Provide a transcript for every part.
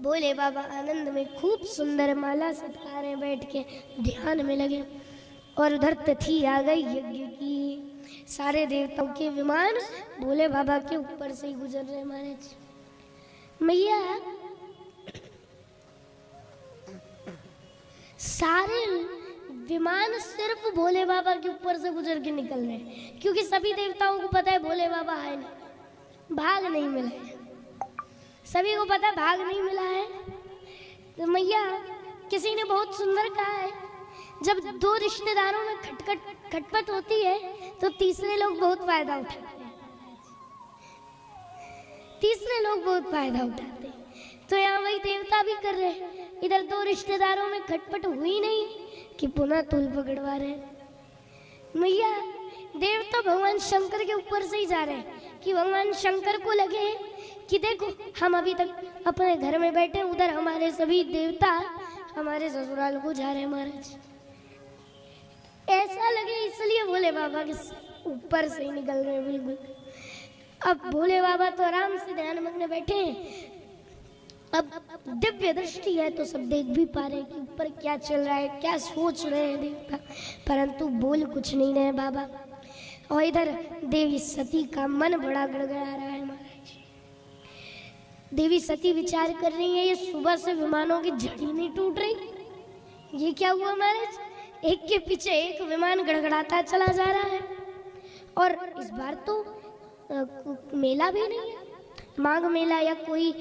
भोले बाबा आनंद में खूब सुंदर माला सत्कार में बैठ के ध्यान में लगे। और उधर तिथि आ गई यज्ञ की। सारे देवताओं के विमान भोले बाबा के ऊपर से ही गुजर रहे महाराज। मैया सारे विमान सिर्फ भोले बाबा के ऊपर से गुजर के निकल रहे हैं, क्योंकि सभी देवताओं को पता है भोले बाबा है नहीं, भाग नहीं मिला है। सभी को पता भाग नहीं मिला है। तो मैया किसी ने बहुत सुंदर कहा है, जब दो रिश्तेदारों में खटपट होती है तो तीसरे लोग बहुत फायदा उठाते हैं। तीसरे लोग बहुत फायदा उठाते हैं। तो यहाँ वही देवता भी कर रहे हैं। इधर दो रिश्तेदारों में खटपट हुई नहीं कि पुनः तूल पकड़वा रहे हैं। मैया देवता भगवान शंकर के ऊपर से ही जा रहे हैं कि भगवान शंकर को लगे कि देखो हम अभी तक अपने घर में बैठे, उधर हमारे सभी देवता हमारे ससुराल को जा रहे हैं महाराज। ऐसा लगे इसलिए भोले बाबा के ऊपर से ही निकल रहे हैं बिल्कुल। अब भोले बाबा तो आराम से ध्यान मग्न बैठे हैं। अब दिव्य दृष्टि है तो सब देख भी पा रहे हैं कि ऊपर क्या चल रहा है, क्या सोच रहे हैं देवता, परंतु बोल कुछ नहीं रहे बाबा। और इधर देवी सती का मन बड़ा गड़गड़ा रहा है महाराज। देवी सती विचार कर रही है, ये सुबह से विमानों की झड़ी नहीं टूट रही, ये क्या हुआ महाराज? एक के पीछे एक विमान गड़गड़ाता चला जा रहा है। और इस बार तो मेला भी नहीं है, माघ मेला या कोई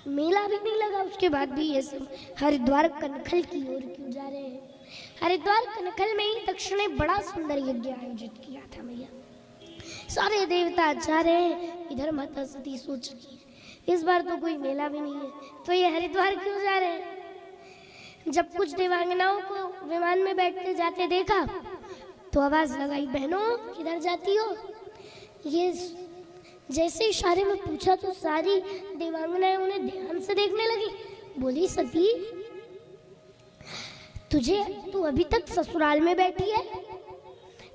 मेला भी नहीं लगा। उसके बाद भी ये सब हरिद्वार कनखल की ओर क्यों जा रहे हैं? हरिद्वार कनखल में ही दक्ष ने बड़ा सुंदर यज्ञ आयोजित किया था मैया। सारे देवता जा रहे हैं, इधर माता सती सोच रही है इस बार तो कोई मेला भी नहीं है, तो ये हरिद्वार क्यों जा रहे हैं? जब कुछ देवांगनाओं को विमान में बैठते जाते देखा तो आवाज लगाई, बहनों किधर जाती हो? ये जैसे इशारे में पूछा तो सारी देवांगनाएं उन्हें ध्यान से देखने लगी। बोली, सती तू अभी तक ससुराल में बैठी है?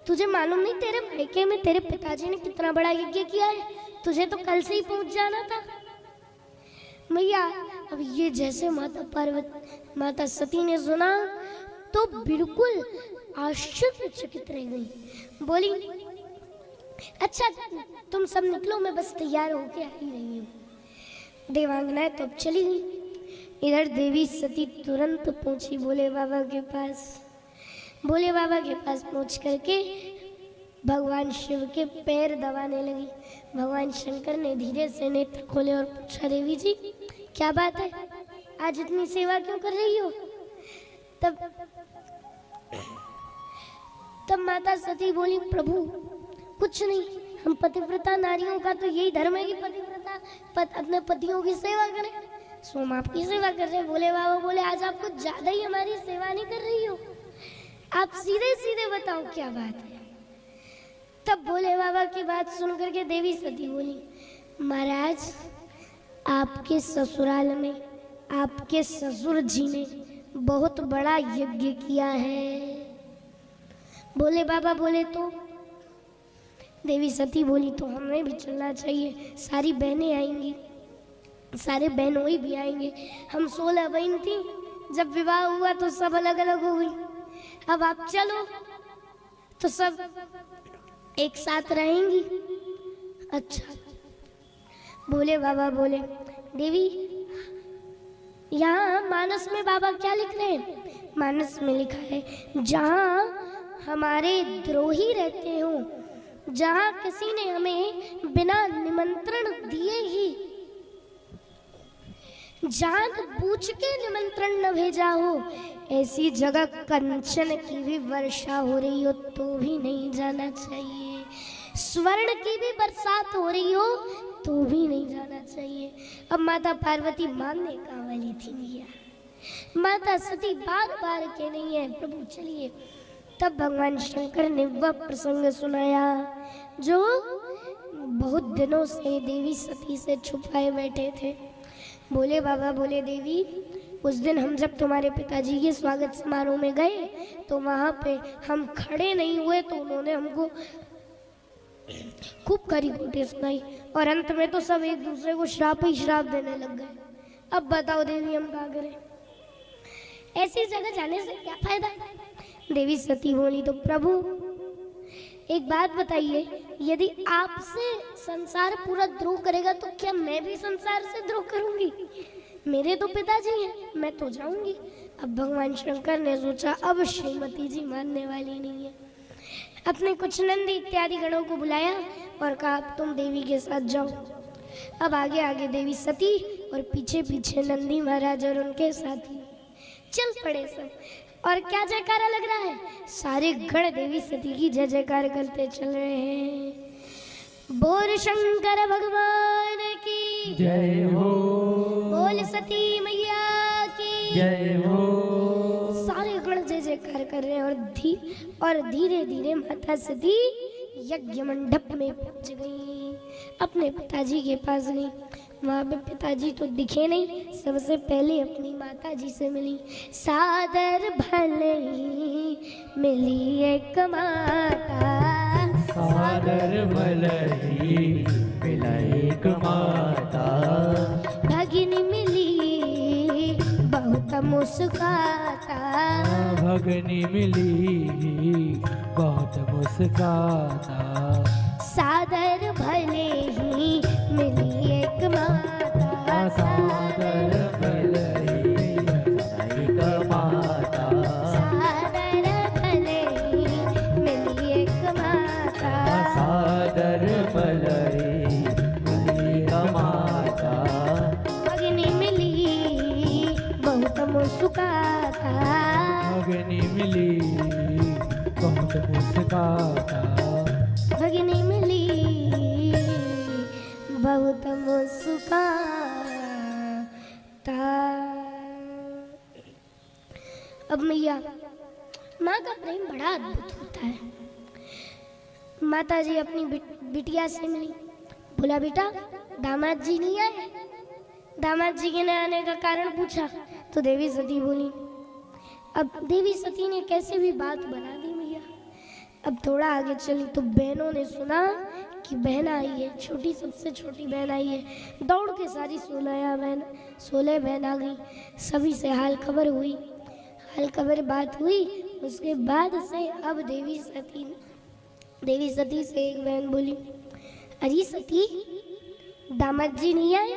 तुझे मालूम नहीं तेरे मायके में तेरे पिताजी ने कितना बड़ा यज्ञ किया है? तुझे तो कल से ही पहुंच जाना था। मैया अब ये जैसे माता सती ने सुना तो बिल्कुल आश्चर्यचकित रह गई। बोली, अच्छा तुम सब निकलो, मैं बस तैयार होके आ ही रही हूँ। देवांगनाएं तो अब चली गई। इधर देवी सती तुरंत पहुंची भोले बाबा के पास। भोले बाबा के पास पहुंच करके भगवान शिव के पैर दबाने लगी। भगवान शंकर ने धीरे से नेत्र खोले और पूछा, देवी जी क्या बात है, आज इतनी सेवा क्यों कर रही हो? तब माता सती बोली, प्रभु कुछ नहीं, हम पतिव्रता नारियों का तो यही धर्म है कि पतिव्रता अपने पतियों की सेवा करें, सो हम आपकी सेवा कर रहे हैं। भोले बाबा बोले, आज आप कुछ ज्यादा ही हमारी सेवा नहीं कर रही हो, आप सीधे सीधे बताओ क्या बात है। तब भोले बाबा की बात सुन करके देवी सती बोली, महाराज आपके ससुराल में आपके ससुर जी ने बहुत बड़ा यज्ञ किया है। भोले बाबा बोले, तो देवी सती बोली, तो हमें भी चलना चाहिए, सारी बहनें आएंगी, सारे बहनोई भी आएंगे। हम 16 बहन थी, जब विवाह हुआ तो सब अलग अलग हो गई, अब आप चलो तो सब एक साथ रहेंगी। अच्छा। भोले बाबा बोले, देवी यहाँ मानस में बाबा क्या लिख रहे हैं? मानस में लिखा है, जहाँ हमारे द्रोही रहते हो, जहाँ किसी ने हमें बिना निमंत्रण दिए ही जानबूझ के निमंत्रण न भेजा हो, ऐसी जगह कंचन की भी वर्षा हो रही हो तो भी नहीं जाना चाहिए, स्वर्ण की भी बरसात हो रही हो तो भी नहीं जाना चाहिए। अब माता पार्वती मानने का वाली थी भैया, माता सती बार बार के नहीं है, प्रभु चलिए। तब भगवान शंकर ने वह प्रसंग सुनाया जो बहुत दिनों से देवी सती से छुपाए बैठे थे। भोले बाबा बोले, देवी उस दिन हम जब तुम्हारे पिताजी के स्वागत समारोह में गए तो वहाँ पे हम खड़े नहीं हुए तो उन्होंने हमको खूब खरी खोटी सुनाई और अंत में तो सब एक दूसरे को श्राप ही श्राप देने लग गए। अब बताओ देवी हम क्या करें, ऐसी जगह जाने से क्या फायदा। देवी सती बोली तो प्रभु एक बात बताइए, यदि आपसे संसार पूरा द्रोह करेगा तो क्या मैं भी संसार से द्रोह करूंगी? मेरे तो पिताजी हैं, मैं तो जाऊंगी। अब भगवान शंकर ने सोचा अब श्रीमती जी मानने वाली नहीं है। अपने कुछ नंदी इत्यादि गणों को बुलाया और कहा तुम देवी के साथ जाओ। अब आगे आगे देवी सती और पीछे पीछे नंदी महाराज और उनके साथी चल पड़े सब। और क्या जयकारा लग रहा है, सारे गण देवी सती की जय जयकार करते चल रहे हैं। बोल शंकर भगवान की जय हो, बोल सती मैया की जय हो। सारे गण जय जयकार कर रहे हैं और धीरे धीरे माता सती यज्ञ मंडप में पहुंच गई, अपने पिताजी के पास गई। वहाँ पे पिताजी तो दिखे नहीं, सबसे पहले अपनी माता जी से मिली। सादर भले ही मिली एक माता, सादर भले ही मिला एक माता, भगिनी मिली बहुत मुस्काता, भगनी मिली बहुत मुस्काता। सादर भले ही मिली एक माता, सादर भले ही मिला एक माता, सादर भले ही मिली एक माता, सादर भले ही मिली एक माता, भगिनी मिली बहुत मुस्काता, भगनी मिली बहुत मुस्काता, भगिनी मिली बहुत मुस्काता। अब मैया माँ का प्रेम बड़ा अद्भुत होता है। माता जी अपनी बिटिया से मिली, बोला बेटा दामाद जी नहीं आए? दामाद जी के न आने का कारण पूछा तो देवी सती बोली। अब देवी सती ने कैसे भी बात बना दी मैया। अब थोड़ा आगे चली तो बहनों ने सुना कि बहन आई है, छोटी सबसे छोटी बहन आई है। दौड़ के सारी 16 बहन आ गई, सभी से हाल खबर हुई, हाल खबर बात हुई। उसके बाद से अब देवी सती से एक बहन बोली, अरे सती दामाद जी नहीं आए?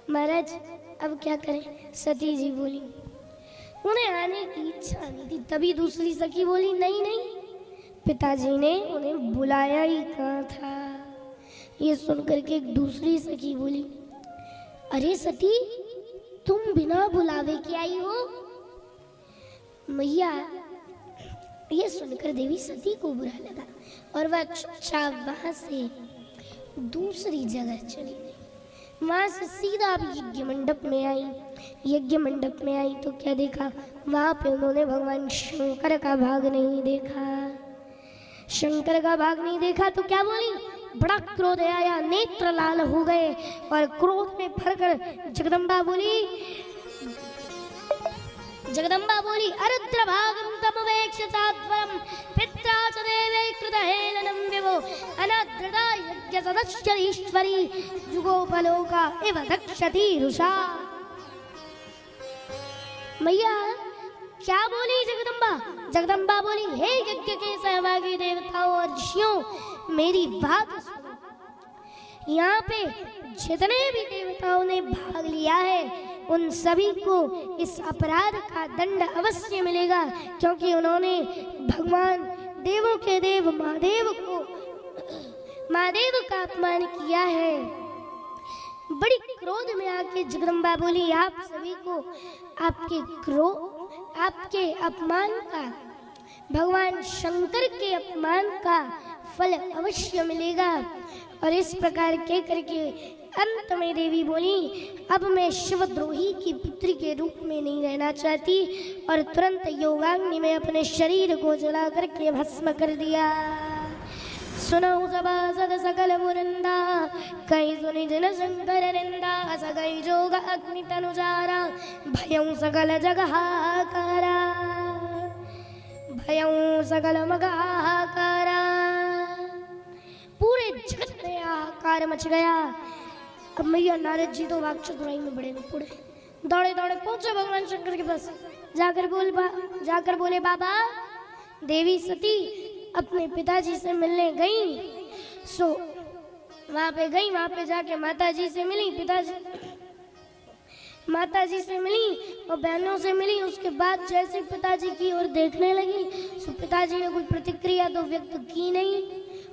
महाराज अब क्या करें? सती जी बोली उन्हें आने की इच्छा नहीं थी। तभी दूसरी सखी बोली नहीं नहीं, पिताजी ने उन्हें बुलाया ही कहाँ था। ये सुनकर के एक दूसरी सखी बोली, अरे सती तुम बिना बुलावे के आई हो? मैया ये सुनकर देवी सती को बुरा लगा और वह चुपचाप वहां से दूसरी जगह चली गई। वहां से सीधा अब यज्ञ मंडप में आई। यज्ञ मंडप में आई तो क्या देखा, वहां पे उन्होंने भगवान शंकर का भाग नहीं देखा। शंकर का भाग नहीं देखा तो क्या बोली, बड़ा क्रोध आया, नेत्र लाल हो गए और क्रोध में भरकर जगदम्बा बोली अरुद्र भागम तमवेक्ष सात्वरम पित्रा च देवे कृतहेलनं विभो अनाद्रदा यज्ञ सदश्चरीश्वरी जुगोपलोका इव दक्षति रुषा। मैया क्या बोली जगदम्बा बोली, हे यज्ञ के सहभागी देवताओं और ऋषियों, मेरी बात सुनो। यहाँ पे जितने भी देवताओं ने भाग लिया है उन सभी को इस अपराध का दंड अवश्य मिलेगा, क्योंकि उन्होंने भगवान देवों के देव महादेव का अपमान किया है। बड़ी क्रोध में आके जगदम्बा बोली, आप सभी को आपके अपमान का, भगवान शंकर के अपमान का फल अवश्य मिलेगा। और इस प्रकार के करके अंत में देवी बोली, अब मैं शिवद्रोही की पुत्री के रूप में नहीं रहना चाहती, और तुरंत योगाग्नि में अपने शरीर को जला करके भस्म कर दिया। सुनो सभासद सकल मुनिंदा, कई सुनि जन शंकर निंदा, सकई जोग अग्नि तनुजारा, भयं सकल जग हाकारा, भयं सकल मग हाकारा। पूरे जगत में हाहाकार मच गया। अब मैया नारद जी तो वाक चतुराई में बड़े न पड़े, दौड़े दौड़े पहुंचे भगवान शंकर के पास। जाकर बोले बाबा, देवी सती अपने पिताजी से मिलने गई। सो वहां पे गई, वहां पे जाके माता जी से मिली, माता जी से मिली और बहनों से मिली। उसके बाद जैसे पिताजी की ओर देखने लगी, सो पिताजी ने कोई प्रतिक्रिया तो व्यक्त की नहीं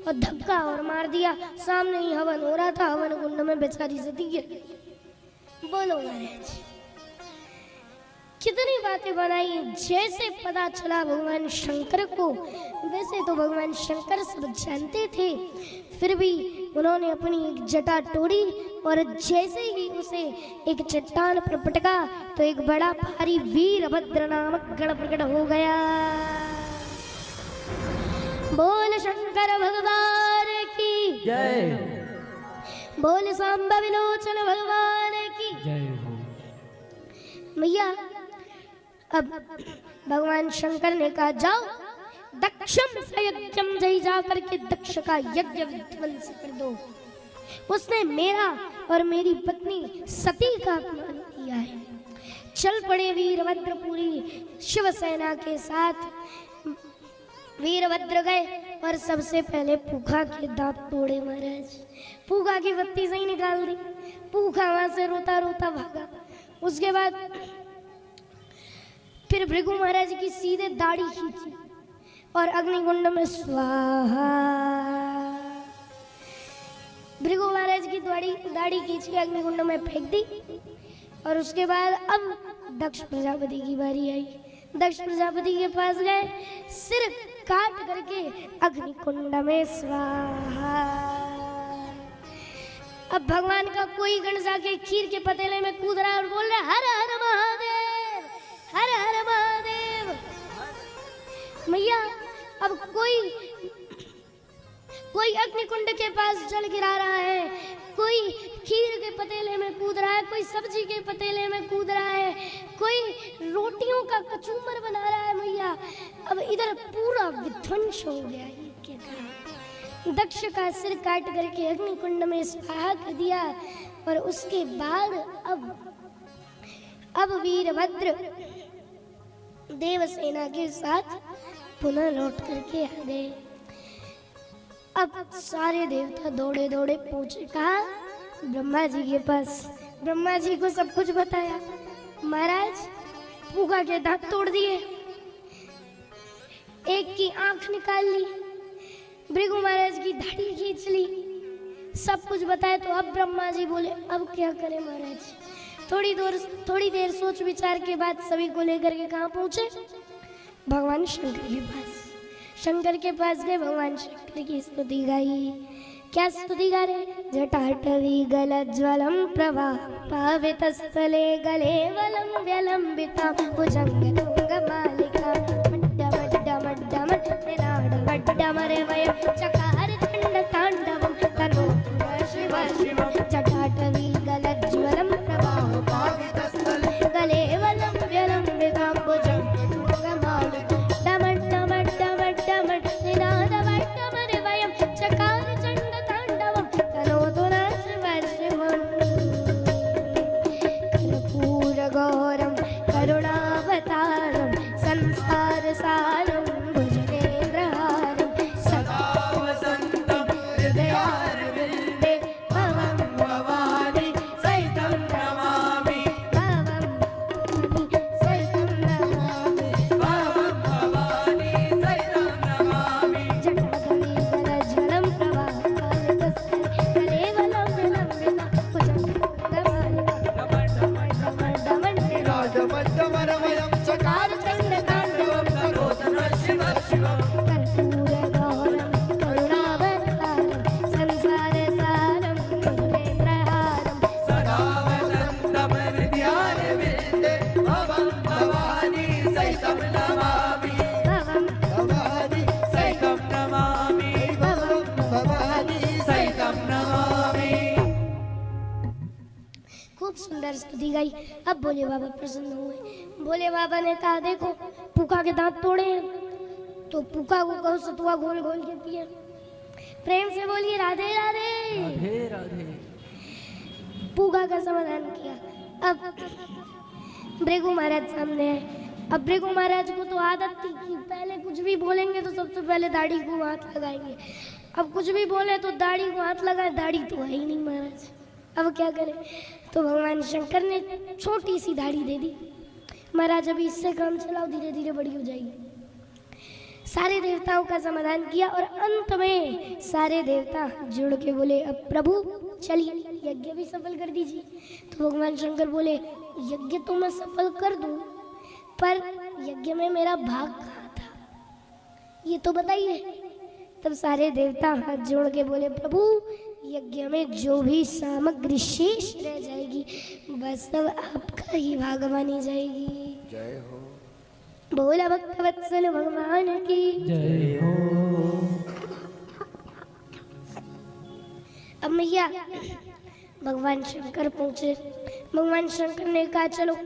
और धक्का और मार दिया। सामने ही हवन हो रहा था, हवन कुंड में बेचारी सती गिर गई। बोलो महाराज, कितनी बातें बनाई। जैसे पता चला भगवान शंकर को, वैसे तो भगवान शंकर सब जानते थे, फिर भी उन्होंने अपनी एक जटा तोड़ी और जैसे ही उसे एक चट्टान पर पटका तो एक बड़ा भारी वीरभद्र नामक गण प्रकट हो गया। बोल शंकर भगवान की जय, बोल सांब विलोचन भगवान की जय हो। मैया अब भगवान शंकर ने कहा जाओ दक्षम सयज्ञम, जय जा करके दक्ष का यज्ञ विध्वंस कर दो। उसने मेरा और मेरी पत्नी सती का अपमान किया है। चल पड़े वीरभद्र पूरी शिवसेना के साथ। वीरभद्र गए और सबसे पहले पूखा के दांत तोड़े महाराज। पूखा की बत्ती से ही निकाल दी। पूखा वहां से रोता रोता भागा। उसके बाद फिर भृगु महाराज की सीधे दाढ़ी खींची और अग्निकुंड में स्वाहा। भृगु महाराज की दाढ़ी खींच के अग्निकुंड में फेंक दी। और उसके बाद अब दक्ष प्रजापति की बारी आई। दक्ष प्रजापति के पास गए, सिर काट करके अग्निकुंड में स्वाहा। अब भगवान का कोई गण जाके खीर के पतीले में कूद रहा है और बोल रहा है हर हर महादेव, हर हर महादेव। मैया अब कोई अग्निकुंड के पास जल गिरा रहा है, कोई खीर के पतीले में कूद रहा है, कोई सब्जी के पतीले में कूद रहा है, कोई रोटियों का कचूमर बना रहा है। मैया अब इधर पूरा विध्वंस हो गया। दक्ष का सिर काट करके अग्निकुंड में स्वाहा कर दिया। और उसके बाद अब वीरभद्र देवसेना के साथ पुनः लौट करके आ गए। अब सारे देवता दौड़े दौड़े पहुंचे कहा ब्रह्मा जी के पास। ब्रह्मा जी को सब कुछ बताया। महाराज पूगा के दांत तोड़ दिए, एक की आंख निकाल ली, भृगु महाराज की दाढ़ी खींच ली, सब कुछ बताया। तो अब ब्रह्मा जी बोले अब क्या करें महाराज। थोड़ी देर सोच विचार के बाद सभी को लेकर के कहाँ पहुंचे? भगवान शंकर के पास। शंकर के पास गए, भगवान शंकर की स्तुति गाई। क्या स्तुति गा रहे? जटाटवी गलज्ज्वलं प्रवाह पावितस्थले गले वलं व्यलंबिता भुजंगतुंगमालिका मड्डमरे वय चकार चंड तांडवं तनोतु शिव शिव। जटाटवी गलज्ज्वलं प्रवाह पावितस्थले गले वलं व्यलंबिता भुजंगतुंगमालिका करुणावतारं संसार सारं भुजगेन्द्रहारं सदा वसन्तं हृदयारविन्दे भवं भवानी सहितं नमामि। भवं सहितं नमामि, भवं भवानी सहितं नमामि। जटाटवी गलज्ज्वलं प्रवाहपावितस्थले गलेवलं विलम्बिता भुजंगमण्डमण्डमण्डमण्डमण्डमरवयं चकार चण्डताण्डवं करोतु शिव शिव। कर्पूरगौरं करुणावतारं संसारसारं भुजगेन्द्रहारं सदा वसन्तं हृदयारविन्दे भवं भवानी सहितं नमामि। भवं भवानी सहितं नमामि, भवं भवानी सहितं नमामि। खूब सुंदर स्तुति गाई। अब भोले बाबा प्रसन्न हुए। भोले बाबा ने कहा देखो पूका के दांत तोड़े हैं तो पूका को कहो सतुआ घोल घोल के पिए। प्रेम से बोलिए राधे राधे राधे राधे। पूगा का समाधान किया। अब भृगु महाराज सामने आए। अब भृगु महाराज को तो आदत थी कि पहले कुछ भी बोलेंगे तो सबसे पहले दाढ़ी को हाथ लगाएंगे। अब कुछ भी बोले तो दाढ़ी को हाथ लगाए, दाढ़ी तो है ही नहीं महाराज, अब क्या करें। तो भगवान शंकर ने छोटी सी दाढ़ी दे दी। महाराज अभी इससे काम चलाओ, धीरे धीरे बड़ी हो जाएगी। सारे देवताओं का समाधान किया और अंत में सारे देवता जुड़ के बोले अब प्रभु चलिए यज्ञ भी सफल कर दीजिए। तो भगवान शंकर बोले यज्ञ तो मैं सफल कर दूं, पर यज्ञ में मेरा भाग कहाँ था ये तो बताइए। तब सारे देवता हाथ जोड़ के बोले प्रभु यज्ञ में जो भी सामग्री शेष रह जाएगी बस सब आपका ही भाग मानी जाएगी। जय हो। बोला भक्तवत्सल भगवान की जय हो। अब मैया भगवान शंकर पहुंचे। भगवान शंकर ने कहा चलो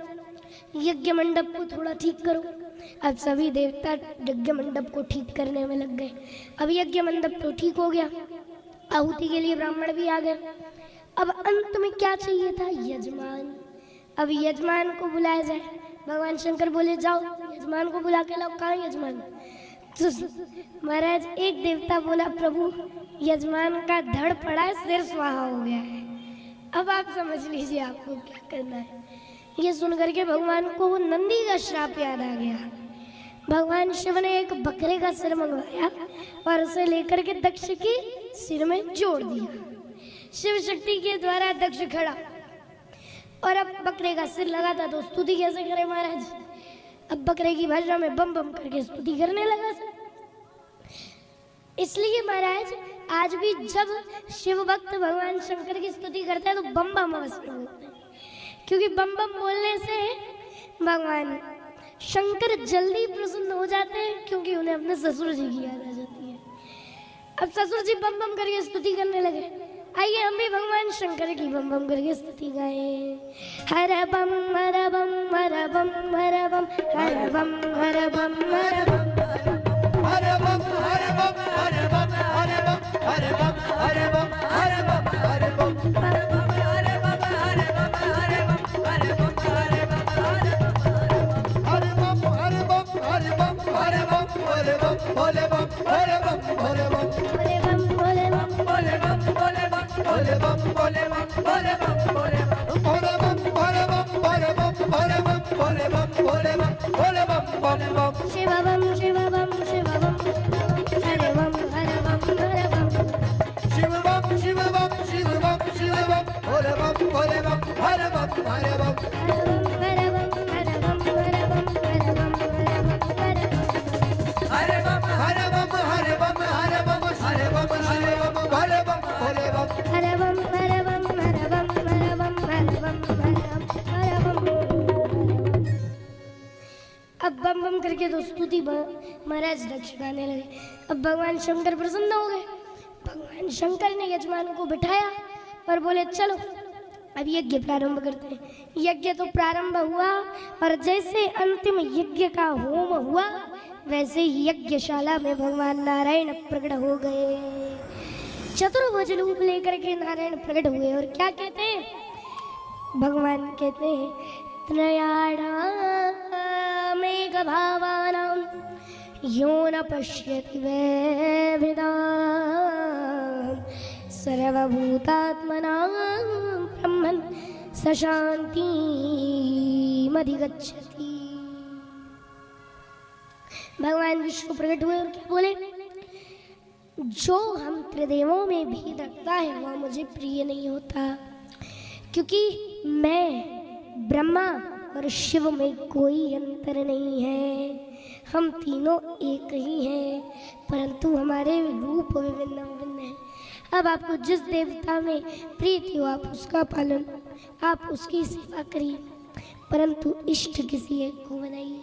यज्ञ मंडप को थोड़ा ठीक करो। अब सभी देवता यज्ञ मंडप को ठीक करने में लग गए। अब यज्ञ मंडप तो ठीक हो गया, आहुति के लिए ब्राह्मण भी आ गए। अब अंत में क्या चाहिए था? यजमान। अब यजमान को बुलाया जाए। भगवान शंकर बोले जाओ यजमान को बुला के लाओ। कहाँ यजमान? तो महाराज एक देवता बोला प्रभु यजमान का धड़ पड़ा है, सिर स्वाहा हो गया है। अब आप समझ लीजिए आपको क्या करना है। ये सुनकर के भगवान को वो नंदी का श्राप याद आ गया। भगवान शिव ने एक बकरे का सिर मंगवाया और उसे लेकर के दक्ष की सिर में जोड़ दिया। शिव शक्ति के द्वारा दक्ष खड़ा और अब बकरे का सिर लगा था तो स्तुति कैसे करे महाराज? अब बकरे की भाषा में बम बम करके स्तुति करने लगा। इसलिए महाराज आज भी जब शिव भक्त भगवान शंकर की स्तुति करते हैं तो बम बम अवश्य बोलते हैं, क्योंकि बम बम बोलने से भगवान शंकर जल्दी प्रसन्न हो जाते हैं, क्योंकि उन्हें अपने ससुर जी की याद आ जाती है। अब ससुर जी बम बम करके स्तुति करने लगे। आइए हम भी भगवान शंकर की बम बम करके स्तुति गाएं। हर बम हर बम हर बम हर बम हर बम हर बम हर बम हर बम हर बम हर बम हर बम हर बम हर बम हर बम हर बम भोले बम भोले बम भोले बम भोले बम भोले बम भोले बम भोले बम भोले बम भोले बम भोले बम भोले बम भोले बम भोले बम भोले बम भोले बम भोले बम भोले बम बम बम शिव बम शिव बम शिव बम हर बम हर बम हर बम शिव बम शिव बम शिव बम शिव बम भोले बम भोले बम हर बम हर बम हर बम हर बम हर बम हर बम हर बम हर बम हर बम हर बम हर बम हर बम हर बम हर बम भोले बम भोले बम हर बम हर बम हर बम हर बम हर बम हर बम। अब बम बम करके तो स्तुति महाराज दक्ष गाने लगे। अब भगवान शंकर प्रसन्न हो गए। भगवान शंकर ने यजमान को बिठाया और बोले चलो अब यज्ञ प्रारंभ करते हैं। यज्ञ तो प्रारंभ हुआ और जैसे अंतिम यज्ञ का होम हुआ वैसे ही यज्ञशाला में भगवान नारायण प्रकट हो गए। चतुर्भुज रूप लेकर के नारायण प्रकट हुए और क्या कहते हैं? भगवान कहते हैं त्रयाणामेक भावानां यो न पश्यति वैभिदां सर्वभूतात्मनां ब्रह्मन् स शान्तिमधिगच्छति। भगवान विष्णु प्रकट हुए और क्या बोले? जो हम त्रिदेवों में भेद रखता है वह मुझे प्रिय नहीं होता, क्योंकि मैं ब्रह्मा और शिव में कोई अंतर नहीं है। हम तीनों एक ही हैं, परंतु हमारे रूप विभिन्न विभिन्न हैं। अब आपको जिस देवता में प्रीति हो आप उसका पालन, आप उसकी सेवा करिए, परंतु इष्ट किसी एक को बनाइए।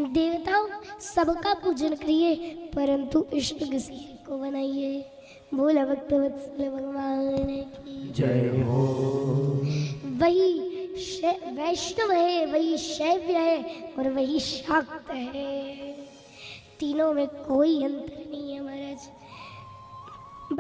देवताओं सबका पूजन करिए, परंतु इष्ट किसी एक को बनाइए। बोला भक्तवत्सल भगवान की जय हो। वही वैष्णव है, वही शैव्य है और वही शाक्त है। तीनों में कोई अंतर नहीं है हमारा।